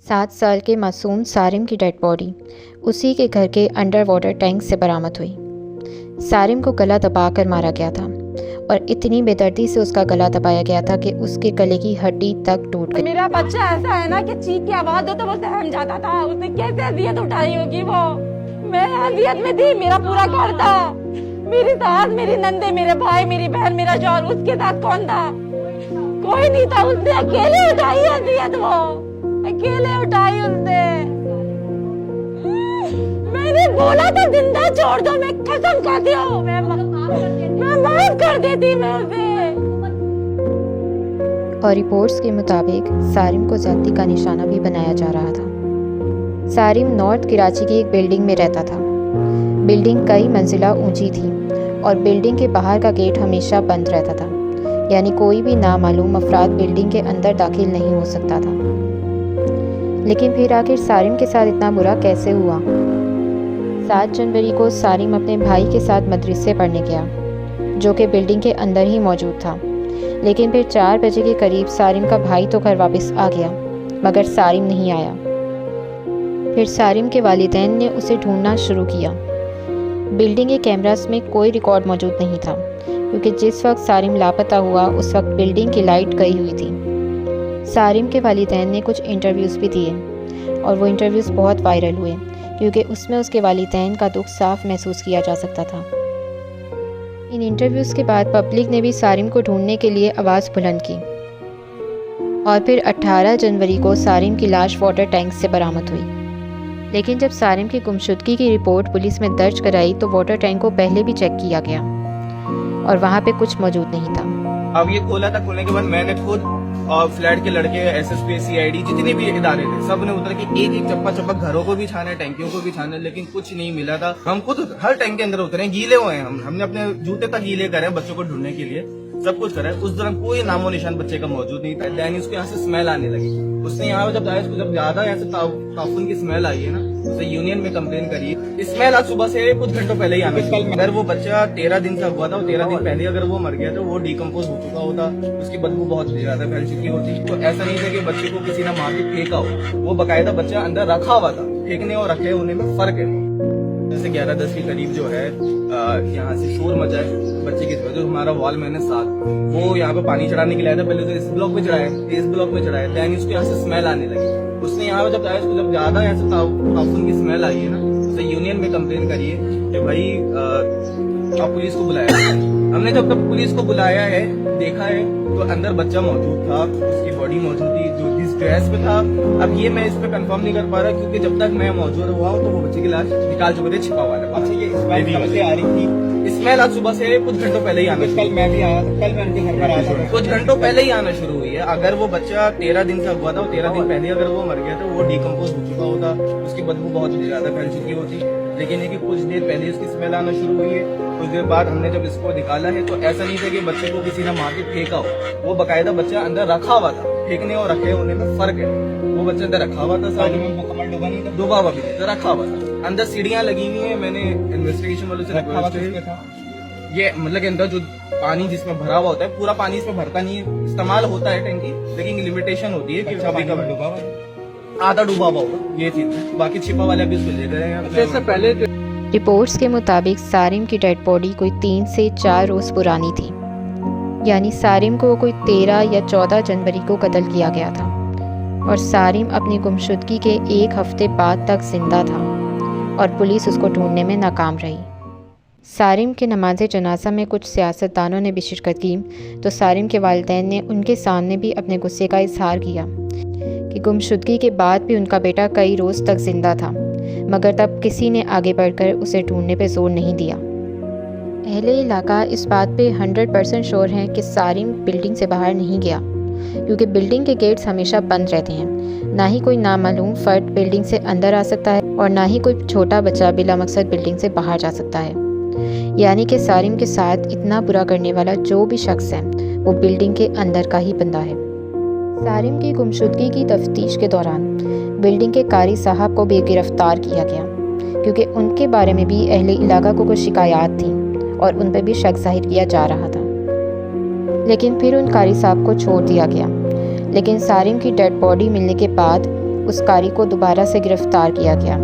7 साल के मासूम सारिम की डेड बॉडी उसी के घर के अंडर वाटर टैंक से बरामद हुई। सारिम को गला दबाकर मारा गया था और इतनी बेदर्दी से उसका गला दबाया गया था कि उसके गले की हड्डी तक टूट गई। मेरा बच्चा ऐसा है ना कि चीख की आवाज हो तो वो सहम जाता था। उसने कैसे अजियत उठाई होगी वो। मैं अजियत में थी, मेरा पूरा घर था, मेरी सास, मेरी नंदे, मेरे भाई, मेरी बहन, मेरा जौहर। उसके साथ कौन था? कोई नहीं था। उसने अकेले उठाई अजियत, वो अकेले उठाई उसने। मैंने बोला था जिंदा छोड़ दो, मैं कसम खाती हूँ, मैं माफ कर देती मैं उसे। और रिपोर्ट्स के मुताबिक सारिम को ज्यादती का निशाना भी बनाया जा रहा था। सारिम नॉर्थ कराची की एक बिल्डिंग में रहता था। बिल्डिंग कई मंजिला ऊंची थी और बिल्डिंग के बाहर का गेट हमेशा बंद रहता था, यानी कोई भी नामालूम अफराद बिल्डिंग के अंदर दाखिल नहीं हो सकता था। लेकिन फिर आखिर सारिम के साथ इतना बुरा कैसे हुआ? 7 जनवरी को सारिम अपने भाई के साथ मदरसे पढ़ने गया, जो कि बिल्डिंग के अंदर ही मौजूद था। लेकिन फिर 4 बजे के करीब सारिम का भाई तो घर वापस आ गया, मगर सारिम नहीं आया। फिर सारिम के वालिदैन ने उसे ढूंढना शुरू किया। बिल्डिंग के कैमरास में कोई रिकॉर्ड मौजूद नहीं था, क्योंकि जिस वक्त सारिम लापता हुआ उस वक्त बिल्डिंग की लाइट गई हुई थी। सारिम के वालिदैन ने कुछ इंटरव्यूज़ भी दिए और वो इंटरव्यूज़ बहुत वायरल हुए, क्योंकि उसमें उसके वालिदैन का दुख साफ महसूस किया जा सकता था। इन इंटरव्यूज़ के बाद पब्लिक ने भी सारिम को ढूंढने के लिए आवाज़ बुलंद की और फिर 18 जनवरी को सारिम की लाश वाटर टैंक से बरामद हुई। लेकिन जब सारिम की गुमशुदगी की रिपोर्ट पुलिस में दर्ज कराई तो वाटर टैंक को पहले भी चेक किया गया और वहाँ पे कुछ मौजूद नहीं था। अब ये खोला था, खोलने के बाद मैंने खुद और फ्लैट के लड़के, एसएसपी, सीआईडी, जितने भी इदारे थे, सब ने उतर के एक चप्पा चप्पा घरों को भी छाने, टैंकियों को भी छाने, लेकिन कुछ नहीं मिला था। हम खुद हर टैंक के अंदर उतरे, गीले हुए हैं, हमने अपने जूते तक गीले करे बच्चों को ढूंढने के लिए, सब कुछ करा है। उस दौरान कोई नामो निशान बच्चे का मौजूद नहीं था। दैन उसको यहाँ से स्मेल आने लगी। उसने यहाँ जब जाया, जब ज्यादा यहाँ से ताफून की स्मेल आई है ना, उसे यूनियन में कंप्लेन करी। स्मेल आज सुबह से कुछ घंटों पहले ही आने। अगर वो बच्चा 13 दिन का हुआ था, 13 दिन पहले अगर वो मर गया तो वो डिकम्पोज हो चुका होता, उसकी बदबू बहुत ज्यादा फैल चुकी होती। तो ऐसा नहीं था कि बच्चे को किसी ने मार के फेंका हो, वो बकायदा बच्चा अंदर रखा हुआ था। फेंकने और रखे होने में फर्क है। जैसे 11-10 के करीब जो है यहाँ से शोर मचा है बच्चे की तरफ। जो हमारा वॉल मैन है साथ, वो यहाँ पे पानी चढ़ाने के लिए आया था। पहले तो इस ब्लॉक में चढ़ाया, इस ब्लॉक में चढ़ाया, दैन उसको यहाँ से स्मेल आने लगी। उसने यहाँ जब जाया, जब ज्यादा यहाँ से ताफून की स्मेल आई है ना, उसे यूनियन में कंप्लेन करी है कि भाई आप पुलिस को बुलाया। हमने जब तक पुलिस को बुलाया है, देखा है तो अंदर बच्चा मौजूद था, उसकी बॉडी मौजूद थी, जो जिस ड्रेस पे था। अब ये मैं इस पे कंफर्म नहीं कर पा रहा, क्योंकि जब तक मैं मौजूद हुआ हूँ तो वो बच्चे की लाश निकाल चुके थे, छिपा हुआ था। अच्छा, ये स्मेल कब से आ रही थी? स्मेल आज सुबह से कुछ घंटों पहले ही आना। कल मैं भी आया था, कल मैं उनके घर पर आया था, कुछ घंटों पहले ही आना शुरू हुई है। अगर वो बच्चा 13 दिन का हुआ था, 13 दिन पहले अगर वो मर गया तो वो डिकम्पोज हो चुका होता, उसकी बदबू बहुत ज्यादा फैल चुकी होती। लेकिन ये कि कुछ देर पहले इसकी स्मेल आना शुरू हुई है। कुछ देर बाद हमने जब इसको निकाला है तो ऐसा नहीं था कि बच्चे को किसी ने मार के फेंका हो, वो बकायदा बच्चा अंदर रखा हुआ था। फेंकने और रखे होने में फर्क है। वो बच्चा अंदर रखा हुआ था, साथ में मुकम्मल डूबा नहीं था, डूबा हुआ भी नहीं, रखा हुआ था। अंदर सीढ़ियां लगी हुई है। मैंने इन्वेस्टिगेशन वालों से ये मतलब के अंदर जो पानी जिसमें भरा हुआ होता है, पूरा पानी इसमें भरता नहीं है, इस्तेमाल होता है टैंकी, लेकिन लिमिटेशन होती है कि कभी कभी डूबा हुआ, आधा डूबा हुआ होगा, ये चीज। बाकी छिपा वाले भी उसको ले गए हैं। पहले रिपोर्ट्स के मुताबिक सारिम की डेड बॉडी कोई 3 से 4 रोज़ पुरानी थी, यानी सारिम को कोई 13 या 14 जनवरी को कत्ल किया गया था और सारिम अपनी गुमशुदगी के 1 हफ्ते बाद तक जिंदा था और पुलिस उसको ढूंढने में नाकाम रही। सारिम के नमाज जनाजा में कुछ सियासतदानों ने भी शिरकत की तो सारिम के वालिदैन ने उनके सामने भी अपने गुस्से का इजहार किया कि गुमशुदगी के बाद भी उनका बेटा कई रोज़ तक जिंदा था, मगर तब किसी ने आगे बढ़कर उसे ढूंढने पर जोर नहीं दिया। अहले इलाका इस बात पे 100% श्योर हैं कि सारिम बिल्डिंग से बाहर नहीं गया, क्योंकि बिल्डिंग के गेट्स हमेशा बंद रहते हैं। ना ही कोई नामालूम फ़र्द बिल्डिंग से अंदर आ सकता है और ना ही कोई छोटा बच्चा बिला मकसद बिल्डिंग से बाहर जा सकता है। यानी कि सारिम के साथ इतना बुरा करने वाला जो भी शख्स है वो बिल्डिंग के अंदर का ही बंदा है। सारिम की गुमशुदगी की तफ्तीश के दौरान बिल्डिंग के कारी साहब को भी गिरफ्तार किया गया, क्योंकि उनके बारे में भी अहले इलाका को कुछ शिकायत थी और उन पर भी शक जाहिर किया जा रहा था। लेकिन फिर उन कारी साहब को छोड़ दिया गया। लेकिन सारिम की डेड बॉडी मिलने के बाद उस कारी को दोबारा से गिरफ्तार किया गया,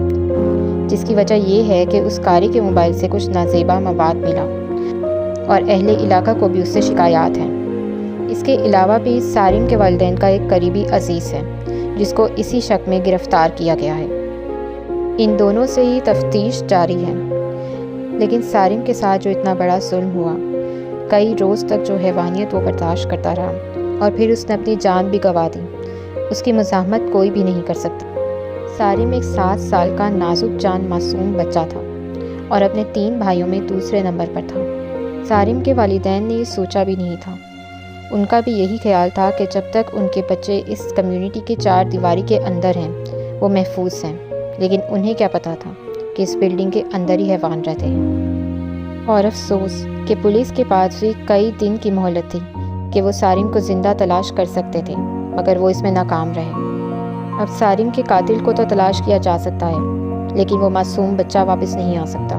जिसकी वजह ये है कि उस कारी के मोबाइल से कुछ नाजेबा मवाद मिला और अहले इलाका को भी उससे शिकायत हैं। इसके अलावा भी सारिम के वालिदैन का एक करीबी अजीज़ है जिसको इसी शक में गिरफ्तार किया गया है। इन दोनों से ही तफ्तीश जारी है, लेकिन सारिम के साथ जो इतना बड़ा जुल्म हुआ, कई रोज़ तक जो हैवानियत वो बर्दाश्त करता रहा और फिर उसने अपनी जान भी गंवा दी, उसकी मज़ाहमत कोई भी नहीं कर सकता। सारिम एक 7 साल का नाजुक जान मासूम बच्चा था और अपने 3 भाइयों में दूसरे नंबर पर था। सारिम के वालिदैन ने ये सोचा भी नहीं था। उनका भी यही ख्याल था कि जब तक उनके बच्चे इस कम्युनिटी के 4 दीवारी के अंदर हैं वो महफूज हैं, लेकिन उन्हें क्या पता था कि इस बिल्डिंग के अंदर ही हैवान रहते हैं। और अफसोस कि पुलिस के पास भी कई दिन की मोहलत थी कि वो सारिम को ज़िंदा तलाश कर सकते थे, मगर वो इसमें नाकाम रहे। अब सारिम के कातिल को तो तलाश किया जा सकता है, लेकिन वो मासूम बच्चा वापस नहीं आ सकता।